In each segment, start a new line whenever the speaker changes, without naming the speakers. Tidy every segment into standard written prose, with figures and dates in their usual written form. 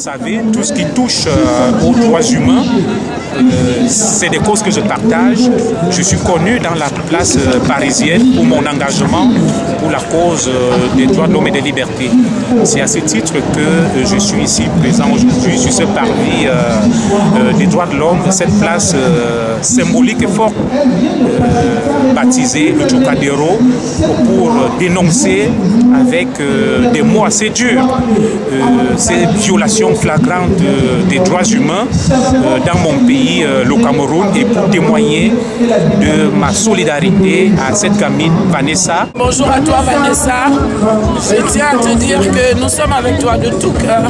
savez, tout ce qui touche aux droits humains, c'est des causes que je partage. Je suis connu dans la place parisienne pour mon engagement pour la cause des droits de l'homme et des libertés. C'est à ce titre que je suis ici présent aujourd'hui sur ce parvis des droits de l'homme, cette place symbolique et forte baptisée le Trocadéro, pour dénoncer avec des mots assez durs ces violations flagrantes des droits humains dans mon pays, le Cameroun, et pour témoigner de ma solidarité à cette gamine Vanessa.
Bonjour à toi Vanessa, je tiens à te dire que nous sommes avec toi de tout cœur.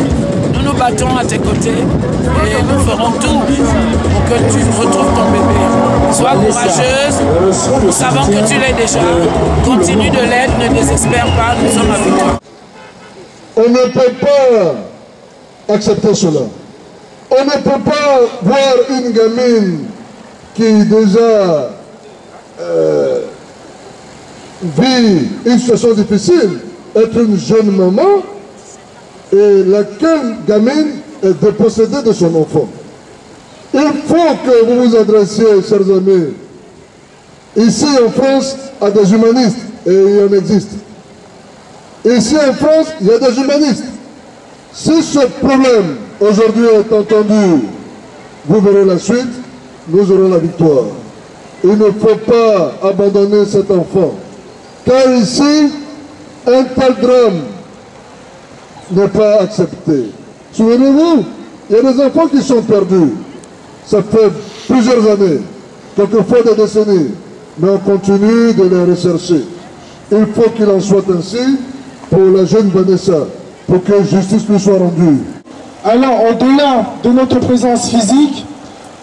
Nous nous battons à tes côtés et nous ferons tout pour que tu retrouves ton bébé. Sois courageuse, nous savons que tu l'es déjà. Continue de l'aide, ne désespère pas, nous sommes avec toi.
On ne peut pas accepter cela. On ne peut pas voir une gamine qui déjà vit une situation difficile, être une jeune maman, et laquelle gamine est dépossédée de son enfant. Il faut que vous vous adressiez, chers amis, ici en France, à des humanistes, et il en existe. Ici en France, il y a des humanistes. Si ce problème aujourd'hui est entendu, vous verrez la suite, nous aurons la victoire. Il ne faut pas abandonner cet enfant, car ici, un tel drame n'est pas accepté. Souvenez-vous, il y a des enfants qui sont perdus. Ça fait plusieurs années, quelquefois des décennies, mais on continue de les rechercher. Il faut qu'il en soit ainsi pour la jeune Vanessa, pour que justice lui soit rendue.
Alors, au-delà de notre présence physique,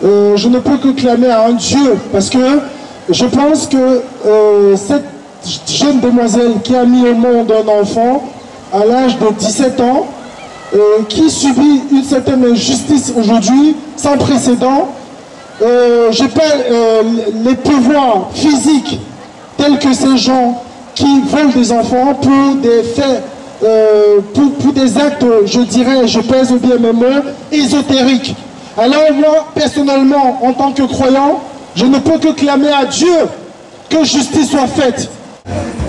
je ne peux que clamer à un Dieu, parce que je pense que cette jeune demoiselle qui a mis au monde un enfant à l'âge de 17 ans, qui subit une certaine injustice aujourd'hui, sans précédent, j'appelle les pouvoirs physiques tels que ces gens qui volent des enfants pour des faits, pour des actes, je dirais, je pèse bien mes mots, ésotériques. Alors moi, personnellement, en tant que croyant, je ne peux que clamer à Dieu que justice soit faite.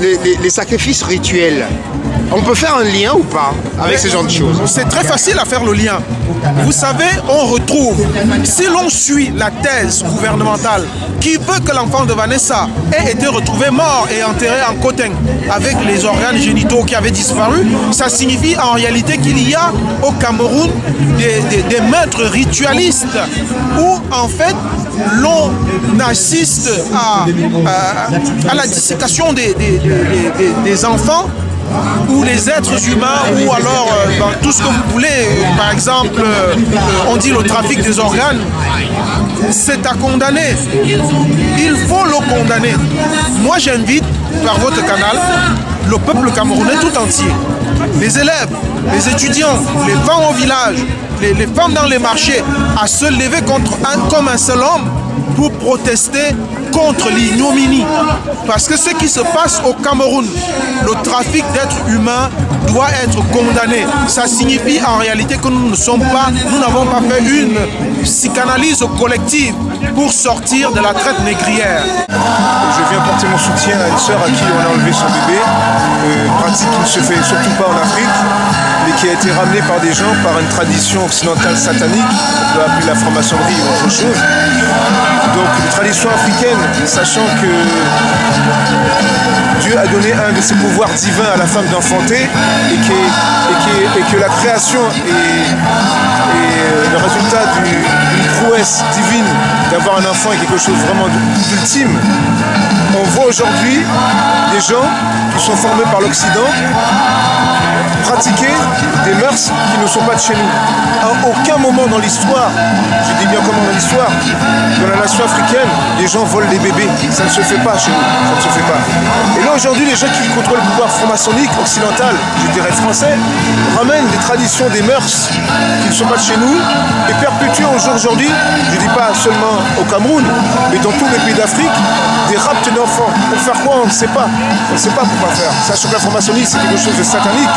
Les sacrifices rituels, on peut faire un lien ou pas avec ce genre de choses?
C'est très facile à faire le lien. Vous savez, on retrouve, si l'on suit la thèse gouvernementale qui veut que l'enfant de Vanessa ait été retrouvé mort et enterré en Coteng avec les organes génitaux qui avaient disparu, ça signifie en réalité qu'il y a au Cameroun des maîtres ritualistes où en fait l'on assiste à la dissécation des enfants ou les êtres humains, ou alors tout ce que vous voulez. Par exemple, on dit le trafic des organes, c'est à condamner. Il faut le condamner. Moi, j'invite par votre canal le peuple camerounais tout entier, les élèves, les étudiants, les femmes au village, les femmes dans les marchés, à se lever comme un seul homme pour protester contre l'ignominie. Parce que ce qui se passe au Cameroun, le trafic d'êtres humains doit être condamné. Ça signifie en réalité que nous n'avons pas fait une psychanalyse collective pour sortir de la traite négrière.
Je viens porter mon soutien à une sœur à qui on a enlevé son bébé, pratique qui ne se fait surtout pas en Afrique, mais qui a été ramenée par des gens, par une tradition occidentale satanique, on peut appeler la franc-maçonnerie ou autre chose. Donc une tradition africaine, sachant que Dieu a donné un de ses pouvoirs divins à la femme d'enfanter, et que la création est le résultat d'une prouesse divine d'avoir un enfant est quelque chose vraiment d'ultime. On voit aujourd'hui des gens qui sont formés par l'Occident pratiquer des mœurs qui ne sont pas de chez nous. À aucun moment dans l'histoire, je dis bien comment dans l'histoire, dans la nation africaine, les gens volent des bébés. Ça ne se fait pas chez nous, ça ne se fait pas. Et là aujourd'hui, les gens qui contrôlent le pouvoir franc-maçonnique occidental, je dirais français, ramènent des traditions, des mœurs qui ne sont pas de chez nous et perpétuent aujourd'hui, je ne dis pas seulement au Cameroun, mais dans tous les pays d'Afrique, des rapts d'enfants. Pour faire quoi? On ne sait pas. On ne sait pas pourquoi faire. Sachant que la franc-maçonnerie, c'est quelque chose de satanique.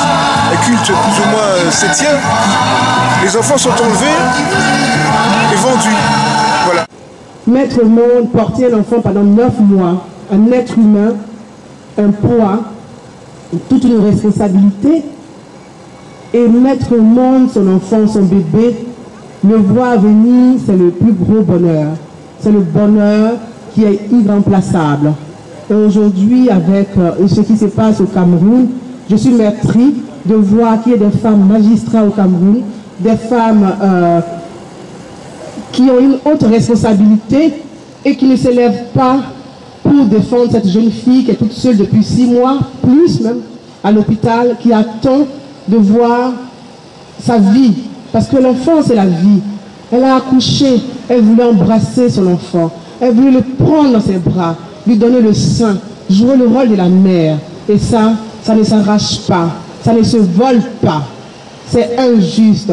un culte plus ou moins septien. Les enfants sont enlevés et vendus. Voilà.
Mettre au monde, porter un enfant pendant 9 mois, un être humain, un poids, toute une responsabilité, et mettre au monde son enfant, son bébé, le voir venir, c'est le plus gros bonheur. C'est le bonheur qui est irremplaçable. Et aujourd'hui, avec ce qui se passe au Cameroun, je suis meurtrie de voir qu'il y a des femmes magistrats au Cameroun, des femmes qui ont une haute responsabilité et qui ne se lèvent pas pour défendre cette jeune fille qui est toute seule depuis 6 mois, plus même, à l'hôpital, qui attend de voir sa vie. Parce que l'enfant, c'est la vie. Elle a accouché, elle voulait embrasser son enfant, elle voulait le prendre dans ses bras, lui donner le sein, jouer le rôle de la mère. Et ça ne s'arrache pas, ça ne se vole pas. C'est injuste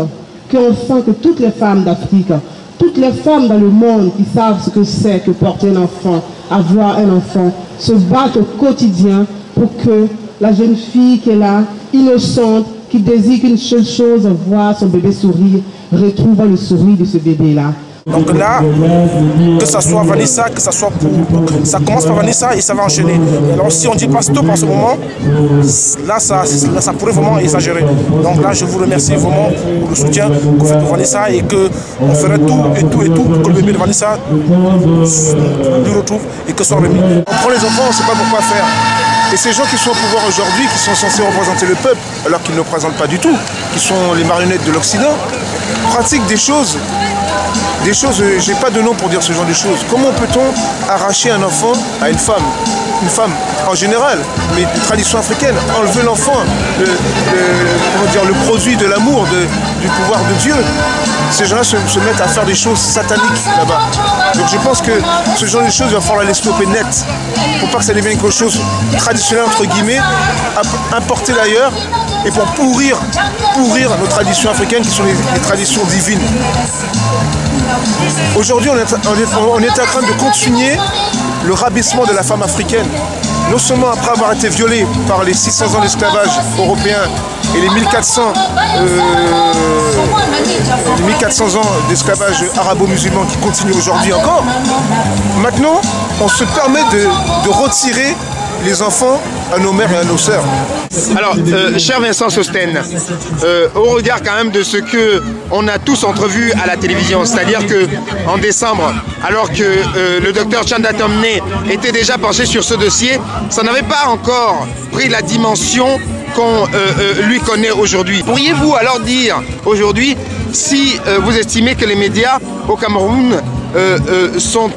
qu'enfin, que toutes les femmes d'Afrique, toutes les femmes dans le monde qui savent ce que c'est que porter un enfant, avoir un enfant, se battent au quotidien pour que la jeune fille qui est là, innocente, qui désire qu'une seule chose, voir son bébé sourire, retrouve le sourire de ce bébé-là.
Donc là, que ça soit Vanessa, que ça soit pour... Ça commence par Vanessa et ça va enchaîner. Alors si on dit pas stop en ce moment, là ça pourrait vraiment exagérer. Donc là, je vous remercie vraiment pour le soutien que vous faites pour Vanessa et qu'on ferait tout pour que le bébé de Vanessa lui retrouve et que soit remis.
On prend les enfants, on ne sait pas pourquoi faire. Et ces gens qui sont au pouvoir aujourd'hui, qui sont censés représenter le peuple, alors qu'ils ne le représentent pas du tout, qui sont les marionnettes de l'Occident, pratiquent des choses, j'ai pas de nom pour dire ce genre de choses. Comment peut-on arracher un enfant à une femme en général, mais de tradition africaine, enlever l'enfant, le produit de l'amour, du pouvoir de Dieu. Ces gens-là se mettent à faire des choses sataniques là-bas. Donc je pense que ce genre de choses, il va falloir les stopper net. Pour pas que ça devienne quelque chose de traditionnel, entre guillemets, importé d'ailleurs, et pour pourrir nos traditions africaines qui sont les traditions divines. Aujourd'hui, on est en train de continuer le rabaissement de la femme africaine. Non seulement après avoir été violée par les 600 ans d'esclavage européen et les 1400 ans d'esclavage arabo-musulman qui continuent aujourd'hui encore, maintenant on se permet de retirer les enfants à nos mères et à nos sœurs.
Alors, cher Vincent Sostène, au regard quand même de ce qu'on a tous entrevu à la télévision, c'est-à-dire qu'en décembre, alors que le docteur Tchanda Tomne était déjà penché sur ce dossier, ça n'avait pas encore pris la dimension qu'on lui connaît aujourd'hui. Pourriez-vous alors dire aujourd'hui si vous estimez que les médias au Cameroun sont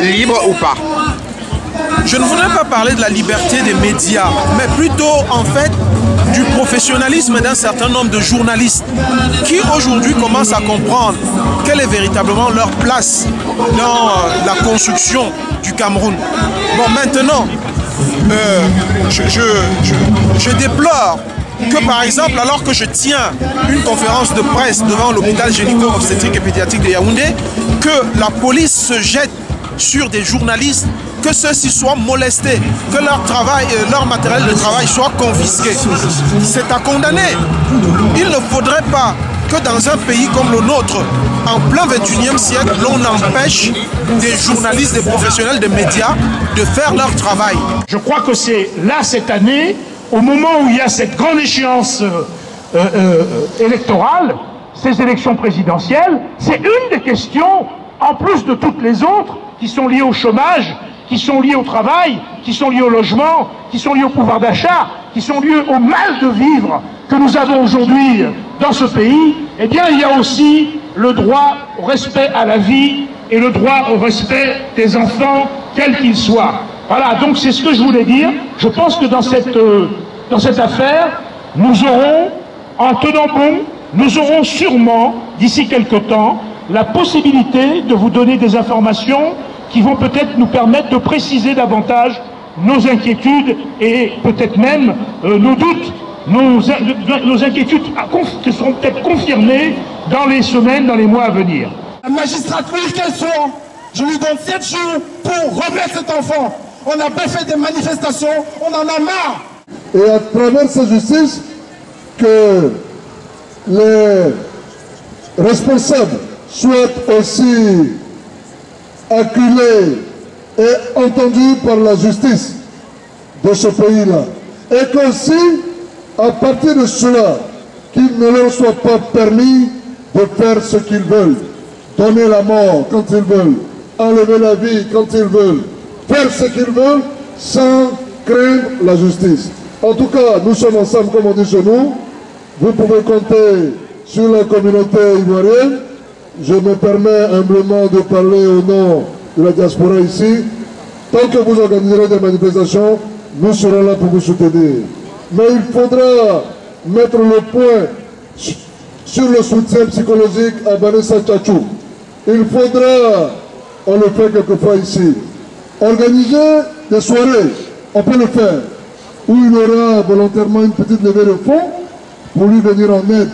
libres ou pas?
Je ne voudrais pas parler de la liberté des médias, mais plutôt en fait du professionnalisme d'un certain nombre de journalistes qui aujourd'hui commencent à comprendre quelle est véritablement leur place dans la construction du Cameroun. Bon, maintenant, je déplore que par exemple, alors que je tiens une conférence de presse devant l'hôpital gynéco-obstétrique et pédiatrique de Yaoundé, que la police se jette sur des journalistes, que ceux-ci soient molestés, que leur travail, leur matériel de travail soit confisqué. C'est à condamner. Il ne faudrait pas que dans un pays comme le nôtre, en plein 21e siècle, l'on empêche des journalistes, des professionnels des médias de faire leur travail.
Je crois que c'est là, cette année, au moment où il y a cette grande échéance électorale, ces élections présidentielles, c'est une des questions, en plus de toutes les autres, qui sont liées au chômage, qui sont liées au travail, qui sont liées au logement, qui sont liées au pouvoir d'achat, qui sont liées au mal de vivre que nous avons aujourd'hui dans ce pays. Eh bien, il y a aussi le droit au respect à la vie et le droit au respect des enfants, quels qu'ils soient. Voilà, donc c'est ce que je voulais dire. Je pense que dans cette affaire, nous aurons, en tenant bon, nous aurons sûrement, d'ici quelque temps, la possibilité de vous donner des informations qui vont peut-être nous permettre de préciser davantage nos inquiétudes et peut-être même nos doutes, nos inquiétudes qui seront peut-être confirmées dans les semaines, dans les mois à venir.
La magistrature, qu'elle soit, je lui donne 7 jours pour remettre cet enfant. On a bien fait des manifestations, on en a marre.
Et à travers cette justice, que les responsables soient aussi acculés et entendus par la justice de ce pays-là. Et qu'aussi, à partir de cela, qu'il ne leur soit pas permis de faire ce qu'ils veulent, donner la mort quand ils veulent, enlever la vie quand ils veulent, faire ce qu'ils veulent sans craindre la justice. En tout cas, nous sommes ensemble, comme on dit chez nous. Vous pouvez compter sur la communauté ivoirienne. Je me permets humblement de parler au nom de la diaspora ici. Tant que vous organiserez des manifestations, nous serons là pour vous soutenir. Mais il faudra mettre le point sur le soutien psychologique à Vanessa Tchatchou. Il faudra, on le fait quelquefois ici, organiser des soirées, on peut le faire, où il y aura volontairement une petite levée de fonds pour lui venir en aide.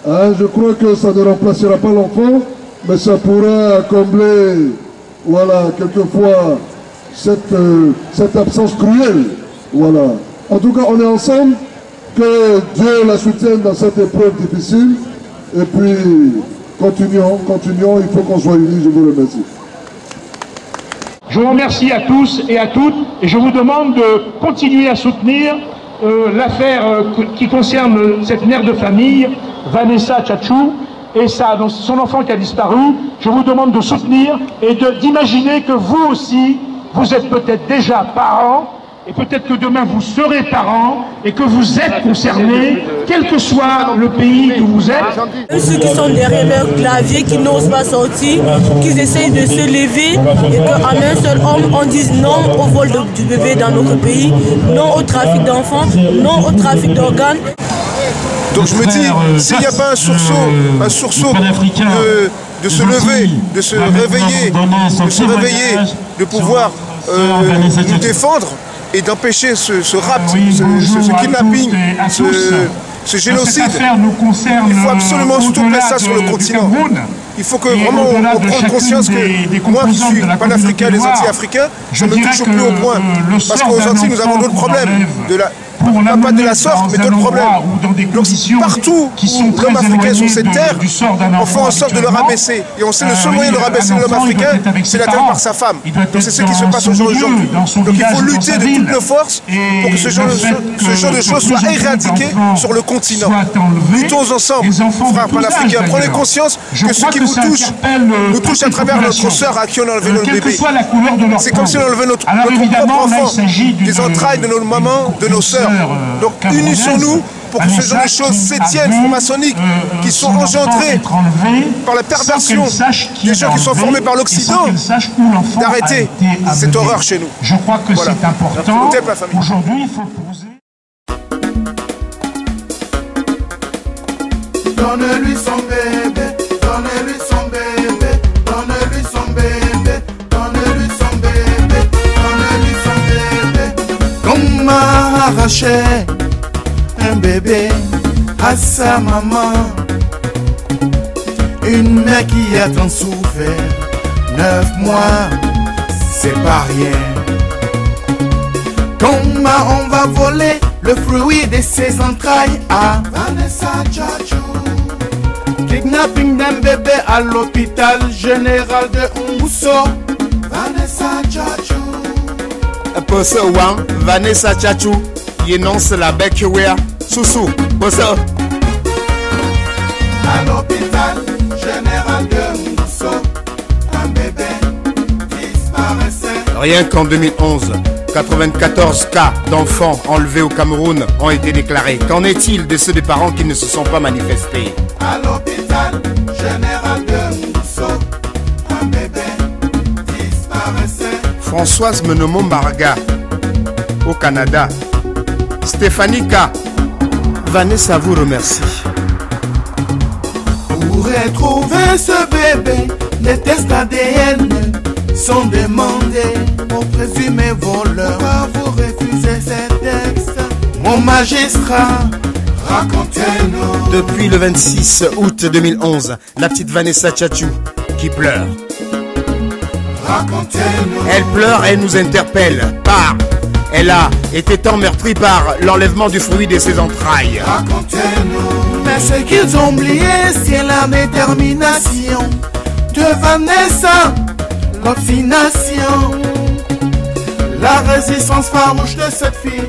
Hein, je crois que ça ne remplacera pas l'enfant, mais ça pourra combler, voilà, quelquefois, cette absence cruelle. Voilà. En tout cas, on est ensemble, que Dieu la soutienne dans cette épreuve difficile, et puis continuons, il faut qu'on soit unis, je vous remercie.
Je vous remercie à tous et à toutes, et je vous demande de continuer à soutenir l'affaire qui concerne cette mère de famille, Vanessa Tchatchou, et son enfant qui a disparu. Je vous demande de soutenir et d'imaginer que vous aussi, vous êtes peut-être déjà parents, et peut-être que demain vous serez parents, et que vous êtes concernés, quel que soit le pays où vous êtes.
Ceux qui sont derrière leur clavier, qui n'osent pas sortir, qui essayent de se lever, et qu'en un seul homme, on dise non au vol du bébé dans notre pays, non au trafic d'enfants, non au trafic d'organes.
Donc je me dis, s'il n'y a pas un sursaut de se lever, de se réveiller, de pouvoir nous défendre et d'empêcher ce rapt, ce kidnapping, ce génocide, il faut absolument stopper ça sur le continent. Il faut que vraiment on prenne conscience que moi qui suis panafricain, les Antilles-Africains, je ne touche plus au point. Parce qu'aux Antilles, nous avons d'autres problèmes. Pas de la sorte, mais d'autres problèmes. Donc partout où l'homme africain sur cette terre, on fait en sorte de le rabaisser. Et on sait le seul moyen de rabaisser l'homme africain, c'est l'atteindre par sa femme. Donc c'est ce qui se passe aujourd'hui. Donc il faut lutter de toutes nos forces pour que ce genre de choses soit éradiqué sur le continent. Luttons ensemble, frères panafricains. Prenez conscience que ce qui vous touche à travers notre sœur à qui on a enlevé notre bébé. C'est comme si on enlevait notre propre enfant, des entrailles de nos mamans, de nos sœurs. Donc unissons-nous pour que ce genre de choses s'étiennent, franc-maçonniques, qui sont engendrées par la perversion des gens qui sont formés par l'Occident, d'arrêter cette horreur chez nous.
Je crois que c'est important. Aujourd'hui, il faut poser.
Donne-lui son bébé, donne-lui son bébé, donne-lui son bébé, donne-lui son bébé, donne-lui son bébé. Comme arraché un bébé à sa maman, une mère qui a tant souffert, 9 mois, c'est pas rien. Comment on va voler le fruit de ses entrailles à Vanessa Tchatchou? Kidnapping d'un bébé à l'hôpital général de Umbuso, Vanessa Tchatchou.
Pour ce one, Vanessa Tchatchou, il énonce la bec wea, Soussou, pour ça.
À l'hôpital général de Umbuso, un bébé disparaissait.
Rien qu'en 2011, 94 cas d'enfants enlevés au Cameroun ont été déclarés. Qu'en est-il de ceux des parents qui ne se sont pas manifestés?
À l'hôpital général de Umbuso, un bébé disparaissait.
Françoise Menomo Mbarga, au Canada. Stéphanie K. Vanessa vous remercie.
Pour retrouver ce bébé, les tests ADN sont demandés aux présumés voleurs. Pourquoi vous refusez ces textes, mon magistrat? Racontez-nous.
Depuis le 26 août 2011, la petite Vanessa Tchatchou qui pleure.
Racontez-nous.
Elle pleure et nous interpelle par Elle a été tant meurtrie par l'enlèvement du fruit de ses entrailles.
Racontez-nous. Mais ce qu'ils ont oublié, c'est la détermination de Vanessa, l'obstination, la résistance farouche de cette fille.